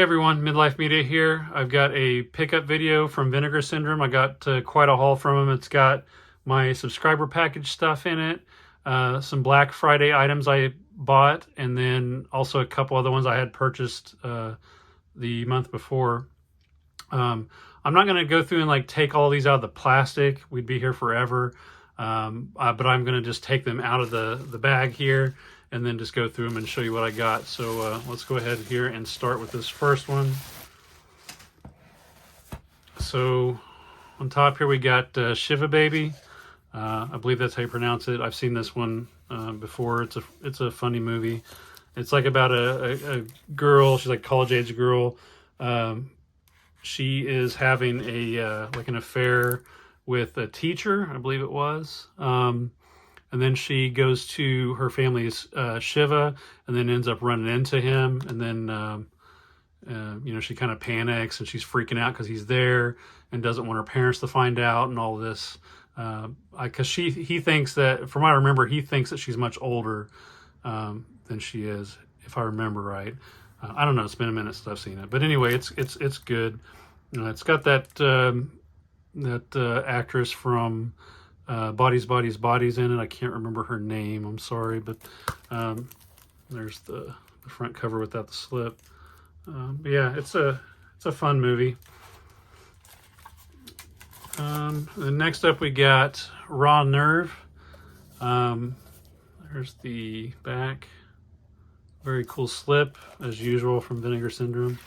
everyone, Midlife Media here. I've got a pickup video from Vinegar Syndrome. I got quite a haul from them. It's got my subscriber package stuff in it, some Black Friday items I bought, and then also a couple other ones I had purchased the month before. I'm not going to go through and like take all these out of the plastic. We'd be here forever. But I'm going to just take them out of the bag here and then just go through them and show you what I got. So let's go ahead here and start with this first one. So on top here we got Shiva Baby. I believe that's how you pronounce it. I've seen this one before. It's a funny movie. It's like about a girl. She's like a college age girl. She is having like an affair with a teacher, I believe it was. And then she goes to her family's Shiva, and then ends up running into him. And then, she kind of panics and she's freaking out because he's there and doesn't want her parents to find out and all this. Because he thinks that, from what I remember, he thinks that she's much older than she is, if I remember right. I don't know. It's been a minute since I've seen it, but anyway, it's good. It's got that actress from Bodies in it. I can't remember her name. I'm sorry, but there's the front cover without the slip. But yeah, it's a fun movie. Then next up we got Raw Nerve. There's the back. Very cool slip, as usual, from Vinegar Syndrome.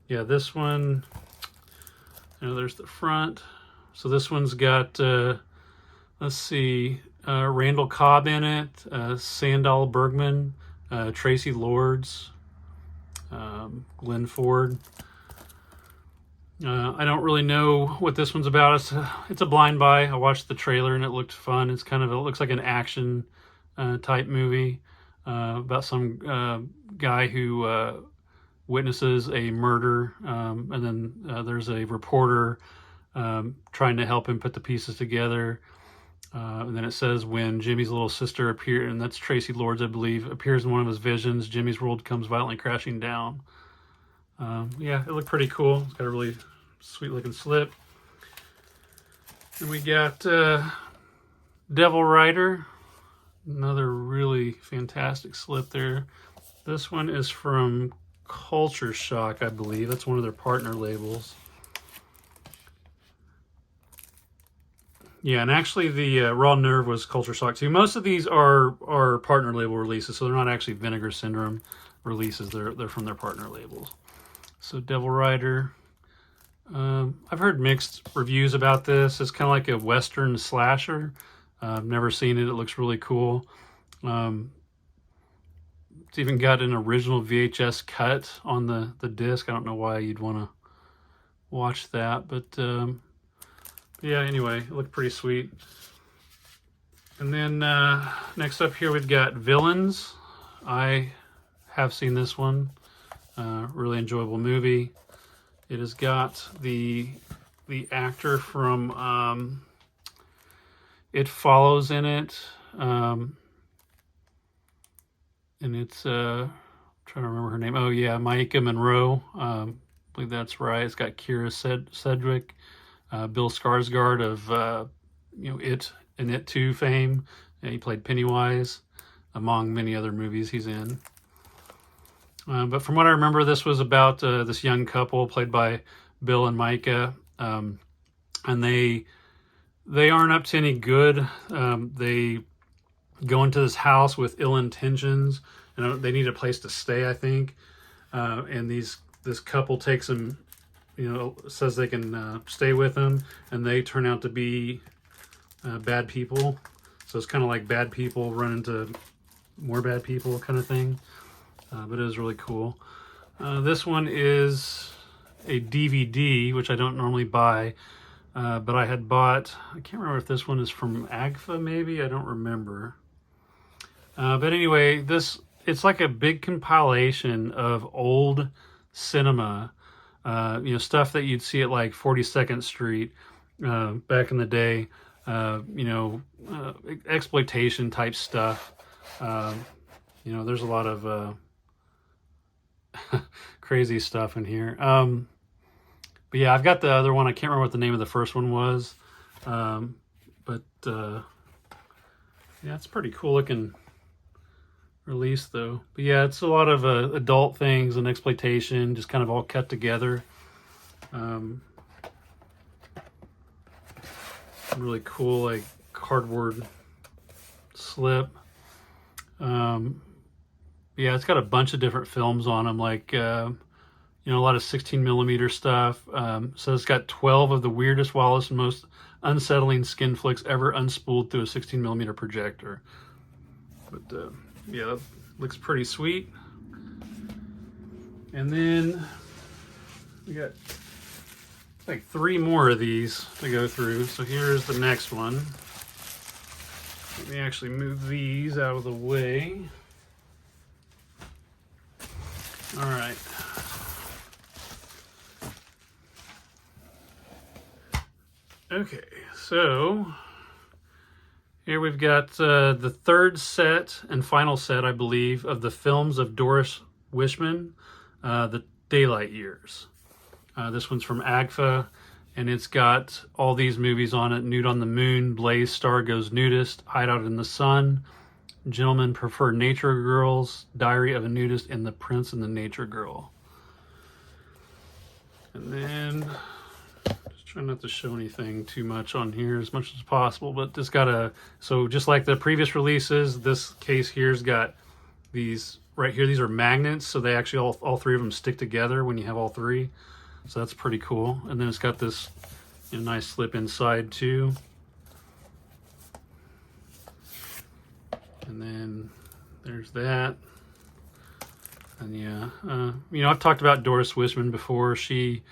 Yeah, this one, there's the front. So this one's got, let's see, Randall Cobb in it, Sandal Bergman, Tracy Lords, Glenn Ford. I don't really know what this one's about. It's a blind buy. I watched the trailer and it looked fun. It looks like an action type movie about some guy who witnesses a murder, and then there's a reporter trying to help him put the pieces together. And then it says when Jimmy's little sister appears, and that's Tracy Lords, I believe, appears in one of his visions, Jimmy's world comes violently crashing down. Yeah, it looked pretty cool. It's got a really sweet looking slip. And we got Devil Rider. Another really fantastic slip there. This one is from Culture Shock, I believe. That's one of their partner labels. Yeah, and actually the Raw Nerve was Culture Shock too. Most of these are partner label releases, so they're not actually Vinegar Syndrome releases. They're from their partner labels. So Devil Rider. I've heard mixed reviews about this. It's kind of like a Western slasher. I've never seen it. It looks really cool. It's even got an original VHS cut on the disc. I don't know why you'd want to watch that, but yeah, anyway, it looked pretty sweet. And then next up here we've got Villains. I have seen this one. Really enjoyable movie. It has got the actor from It Follows in it. And it's trying to remember her name. Oh yeah, Maika Monroe. I believe that's right. It's got Kira Sedgwick, Bill Skarsgård of It and It 2 fame. And he played Pennywise, among many other movies he's in. But from what I remember, this was about this young couple played by Bill and Micah, and they aren't up to any good. They go into this house with ill intentions, and they need a place to stay, I think. And this couple takes them, says they can stay with them, and they turn out to be bad people. So it's kind of like bad people run into more bad people kind of thing. But it is really cool. This one is a DVD, which I don't normally buy, but I had bought, I can't remember if this one is from AGFA maybe, I don't remember. But anyway, it's like a big compilation of old cinema, stuff that you'd see at like 42nd Street back in the day, exploitation type stuff. There's a lot of crazy stuff in here. But yeah, I've got the other one. I can't remember what the name of the first one was. But yeah, it's pretty cool looking release though. But yeah, it's a lot of adult things and exploitation, just kind of all cut together. Really cool, like cardboard slip. Yeah, it's got a bunch of different films on them, like you know, a lot of 16mm stuff. So it's got 12 of the weirdest, wildest, and most unsettling skin flicks ever unspooled through a 16mm projector. But yeah, that looks pretty sweet. And then we got like 3 more of these to go through. So here's the next one. Let me actually move these out of the way. All right. Okay, so here we've got the third set and final set, I believe, of the films of Doris Wishman, the Daylight Years. This one's from AGFA, and it's got all these movies on it: Nude on the Moon, Blaze Star Goes Nudist, Hideout in the Sun, Gentlemen Prefer Nature Girls, Diary of a Nudist, and The Prince and the Nature Girl. And then, just trying not to show anything too much on here as much as possible, but just got a, so just like the previous releases, this case here's got these right here. These are magnets, so they actually all 3 of them stick together when you have all 3. So that's pretty cool. And then it's got this, you know, nice slip inside too. And then there's that. And yeah, you know, I've talked about Doris Wishman before. She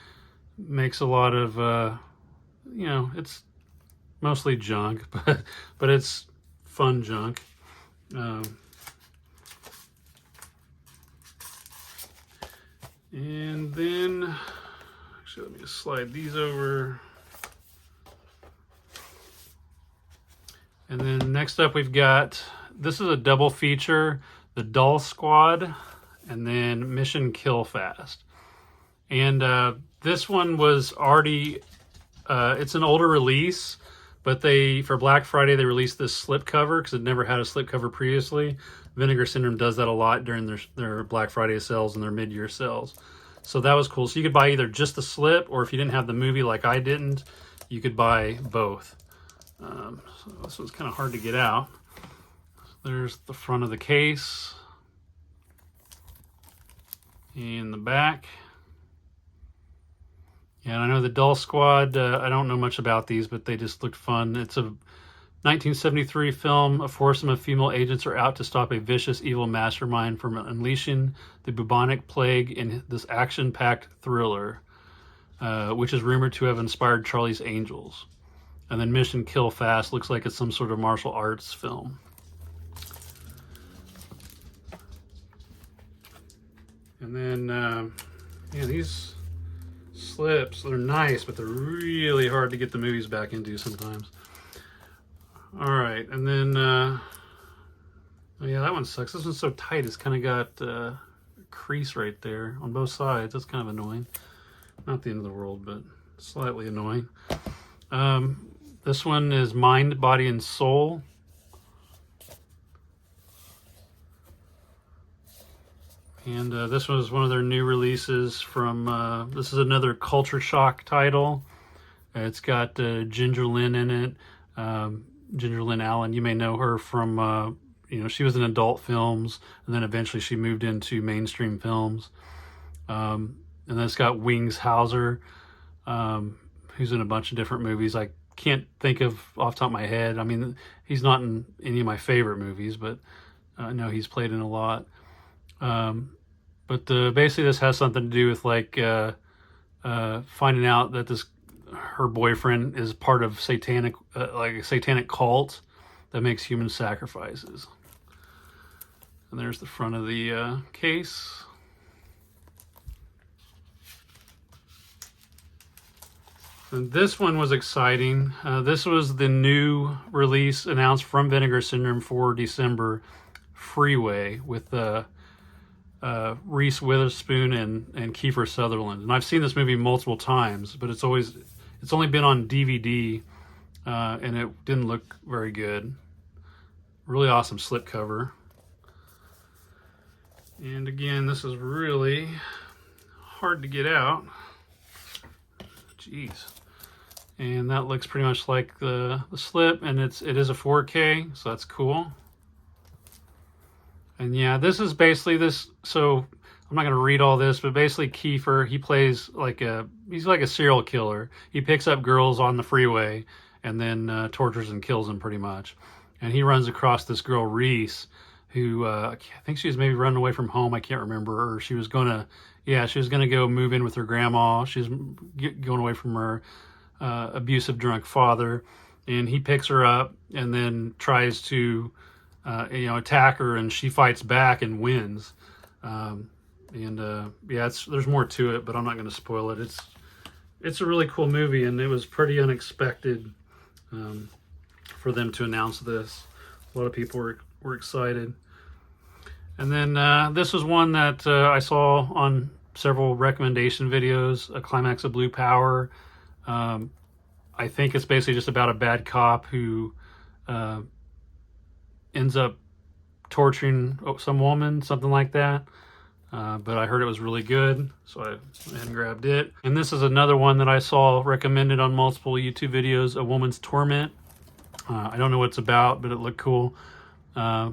makes a lot of, you know, it's mostly junk, but it's fun junk. And then, actually, let me just slide these over. And then next up we've got, this is a double feature, The Doll Squad, and then Mission Kill Fast. And this one was already, it's an older release, but for Black Friday, they released this slipcover because it never had a slipcover previously. Vinegar Syndrome does that a lot during their Black Friday sales and their mid-year sales. So that was cool. So you could buy either just the slip, or if you didn't have the movie like I didn't, you could buy both. So this was kind of hard to get out. There's the front of the case and the back. Yeah, and I know the Doll Squad, I don't know much about these, but they just looked fun. It's a 1973 film. A foursome of female agents are out to stop a vicious, evil mastermind from unleashing the bubonic plague in this action-packed thriller, which is rumored to have inspired Charlie's Angels. And then Mission Kill Fast looks like it's some sort of martial arts film. And then, yeah, these slips, they're nice, but they're really hard to get the movies back into sometimes. All right, and then, oh yeah, that one sucks. This one's so tight, it's kind of got a crease right there on both sides. That's kind of annoying. Not the end of the world, but slightly annoying. This one is Mind, Body, and Soul. And this was one of their new releases from, this is another culture shock title. It's got Ginger Lynn in it. Ginger Lynn Allen, you may know her from, you know, she was in adult films, and then eventually she moved into mainstream films. And then it's got Wings Hauser, who's in a bunch of different movies. I can't think of off the top of my head. I mean, he's not in any of my favorite movies, but I know he's played in a lot. But basically this has something to do with like finding out that her boyfriend is part of satanic, like a satanic cult that makes human sacrifices. And there's the front of the case. And this one was exciting. This was the new release announced from Vinegar Syndrome for December, Freeway, with Reese Witherspoon and Kiefer Sutherland. And I've seen this movie multiple times, but it's only been on DVD, and it didn't look very good. Really awesome slipcover. And again, this is really hard to get out. Jeez. And that looks pretty much like the slip, and it is a 4K, so that's cool. And yeah, this is basically this. So I'm not going to read all this, but basically Kiefer, he plays he's like a serial killer. He picks up girls on the freeway and then tortures and kills them pretty much. And he runs across this girl Reese, who I think she was maybe running away from home. I can't remember. Or she was gonna go move in with her grandma. She's going away from her abusive drunk father, and he picks her up and then tries to attack her, and she fights back and wins. There's more to it, but I'm not going to spoil it. It's a really cool movie, and it was pretty unexpected for them to announce this. A lot of people were excited. And then this was one that I saw on several recommendation videos, A Climax of Blue Power. I think it's basically just about a bad cop who ends up torturing some woman, something like that. But I heard it was really good, so I went ahead and grabbed it. And this is another one that I saw recommended on multiple YouTube videos, A Woman's Torment. I don't know what it's about, but it looked cool. I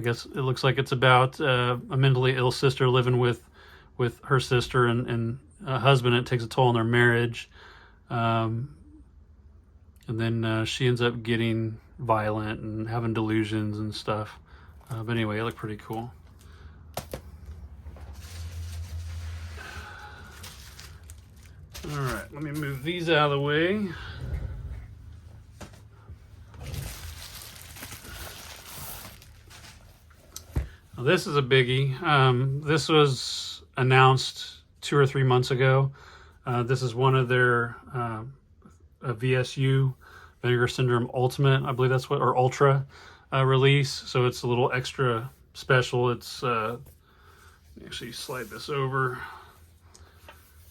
guess it looks like it's about a mentally ill sister living with her sister and a husband. It takes a toll on their marriage. And then she ends up getting violent and having delusions and stuff. But anyway, it looked pretty cool. All right, let me move these out of the way. Now, this is a biggie. This was announced 2 or 3 months ago. This is one of their VSU, Vinegar Syndrome Ultimate, I believe that's or Ultra release. So it's a little extra special. It's, let me actually slide this over.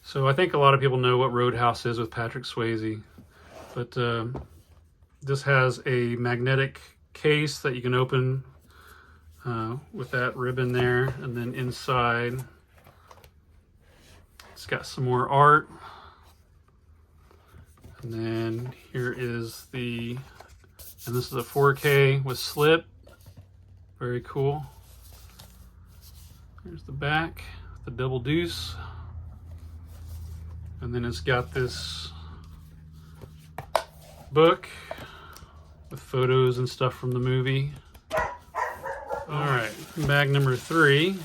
So I think a lot of people know what Roadhouse is with Patrick Swayze, but this has a magnetic case that you can open with that ribbon there, and then inside it's got some more art. And then here is and this is a 4K with slip. Very cool. Here's the back, the double deuce. And then it's got this book with photos and stuff from the movie. All right, bag number 3.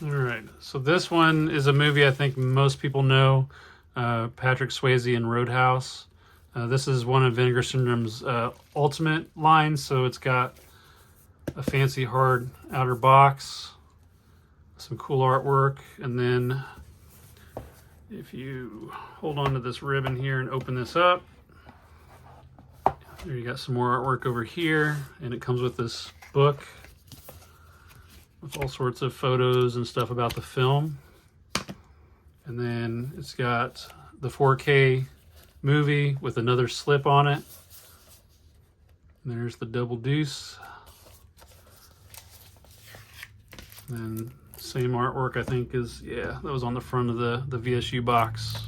All right, so this one is a movie I think most people know, Patrick Swayze in Roadhouse. This is one of Vinegar Syndrome's ultimate lines, so it's got a fancy hard outer box, some cool artwork, and then if you hold on to this ribbon here and open this up, there you got some more artwork over here, and it comes with this book with all sorts of photos and stuff about the film. And then it's got the 4K movie with another slip on it. And there's the double deuce. And same artwork, I think, that was on the front of the VSU box.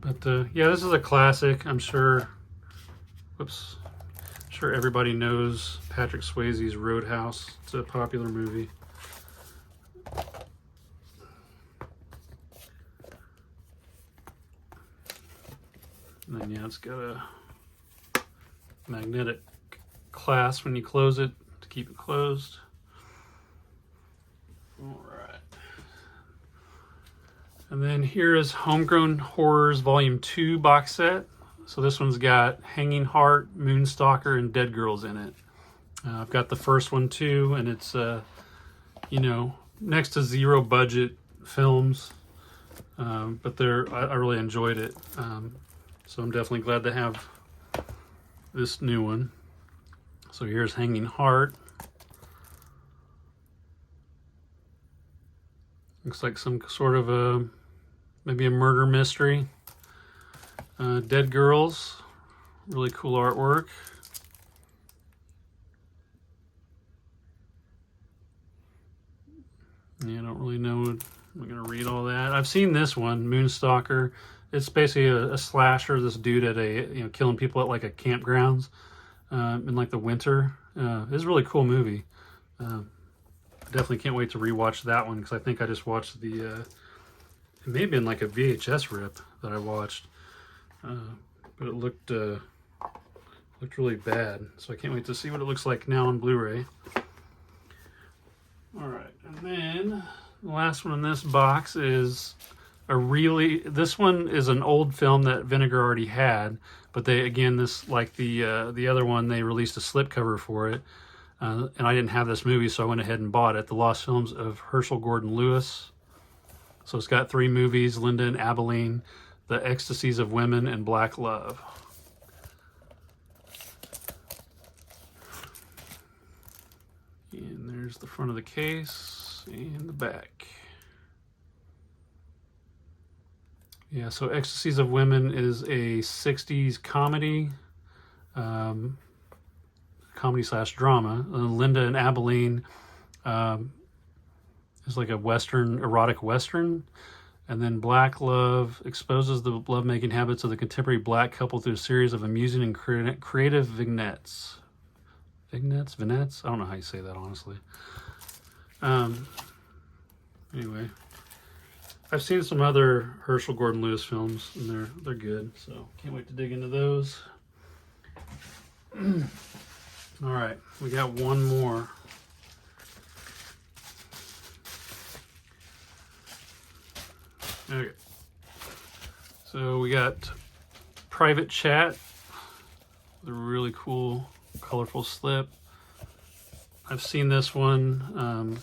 But yeah, this is a classic. I'm sure everybody knows Patrick Swayze's Roadhouse. It's a popular movie. And then yeah, it's got a magnetic clasp when you close it to keep it closed. All right. And then here is Homegrown Horrors Volume 2 box set. So this one's got Hanging Heart, Moonstalker, and Dead Girls in it. I've got the first one too, and it's, next to zero budget films, but I really enjoyed it. So I'm definitely glad to have this new one. So here's Hanging Heart. Looks like some sort of a, maybe a murder mystery. Dead Girls, really cool artwork. Yeah, I don't really know. I'm going to read all that. I've seen this one, Moonstalker. It's basically a slasher. This dude at a, killing people at like a campgrounds in like the winter. It's a really cool movie. I definitely can't wait to rewatch that one because I think I just watched the, it may have been like a VHS rip that I watched, but it looked really bad. So I can't wait to see what it looks like now on Blu-ray. All right, and then the last one in this box is this one is an old film that Vinegar already had, but they, again, this, like the other one, they released a slipcover for it, and I didn't have this movie, so I went ahead and bought it, The Lost Films of Herschel Gordon Lewis. So it's got 3 movies, Linda and Abilene, The Ecstasies of Women, and Black Love. And there's the front of the case and the back. Yeah, so Ecstasies of Women is a 60s comedy, comedy/drama. Linda and Abilene is like a Western, erotic Western. And then Black Love exposes the lovemaking habits of the contemporary black couple through a series of amusing and creative vignettes. Vignettes? I don't know how you say that, honestly. Anyway, I've seen some other Herschel Gordon Lewis films, and they're good, so can't wait to dig into those. All right, we got one more. Okay, so we got Private Chat, the really cool, colorful slip. I've seen this one.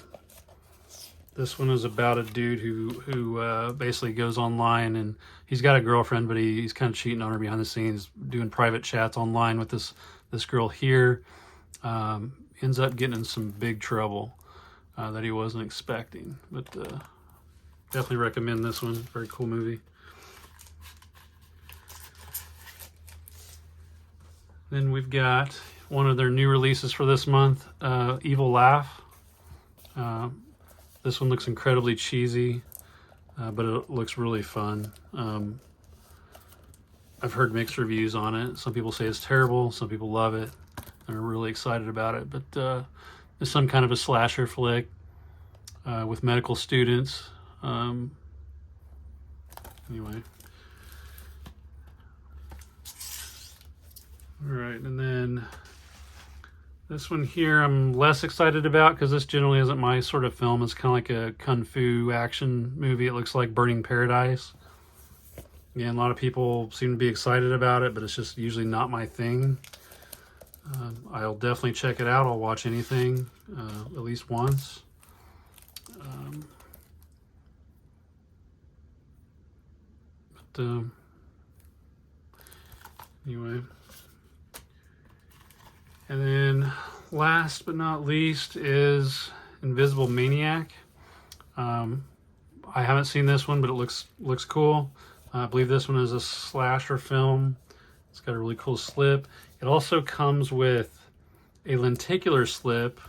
This one is about a dude who basically goes online, and he's got a girlfriend, but he's kind of cheating on her behind the scenes, doing private chats online with this girl here. Ends up getting in some big trouble that he wasn't expecting. But definitely recommend this one. Very cool movie. Then we've got one of their new releases for this month, Evil Laugh. This one looks incredibly cheesy, but it looks really fun. I've heard mixed reviews on it. Some people say it's terrible, some people love it and are really excited about it. But it's some kind of a slasher flick with medical students. Anyway. All right, and then this one here I'm less excited about because this generally isn't my sort of film. It's kind of like a kung fu action movie. It looks like Burning Paradise. Again, a lot of people seem to be excited about it, but it's just usually not my thing. I'll definitely check it out. I'll watch anything at least once. Anyway. And then last but not least is Invisible Maniac. I haven't seen this one, but it looks cool. I believe this one is a slasher film. It's got a really cool slip. It also comes with a lenticular slip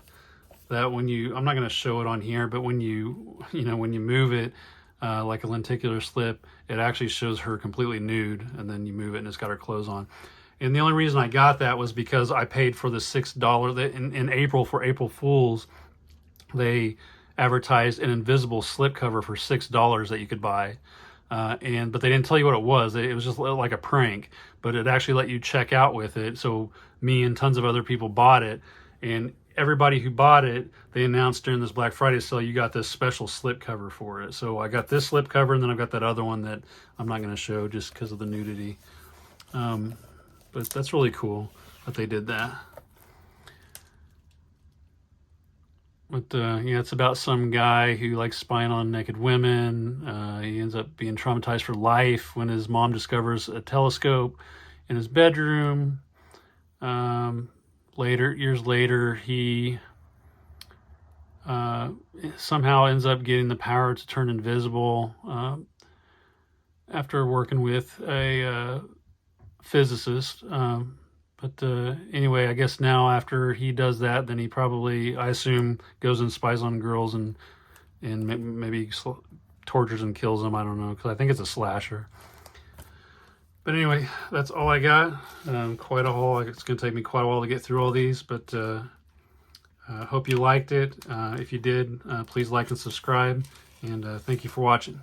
that when you, I'm not going to show it on here, but when you move it, like a lenticular slip, it actually shows her completely nude, and then you move it and it's got her clothes on. And the only reason I got that was because I paid for the $6 in April for April Fools. They advertised an invisible slipcover for $6 that you could buy, but they didn't tell you what it was. It was just like a prank, but it actually let you check out with it. So me and tons of other people bought it, and everybody who bought it, they announced during this Black Friday sale, you got this special slipcover for it. So I got this slipcover, and then I've got that other one that I'm not going to show just because of the nudity. But that's really cool that they did that. But yeah, it's about some guy who likes spying on naked women. He ends up being traumatized for life when his mom discovers a telescope in his bedroom. Years later, he somehow ends up getting the power to turn invisible after working with a physicist. Anyway, I guess now after he does that, then he probably, I assume, goes and spies on girls and maybe tortures and kills them. I don't know, because I think it's a slasher. But anyway, that's all I got. Quite a haul. It's going to take me quite a while to get through all these, but hope you liked it. If you did, please like and subscribe, and thank you for watching.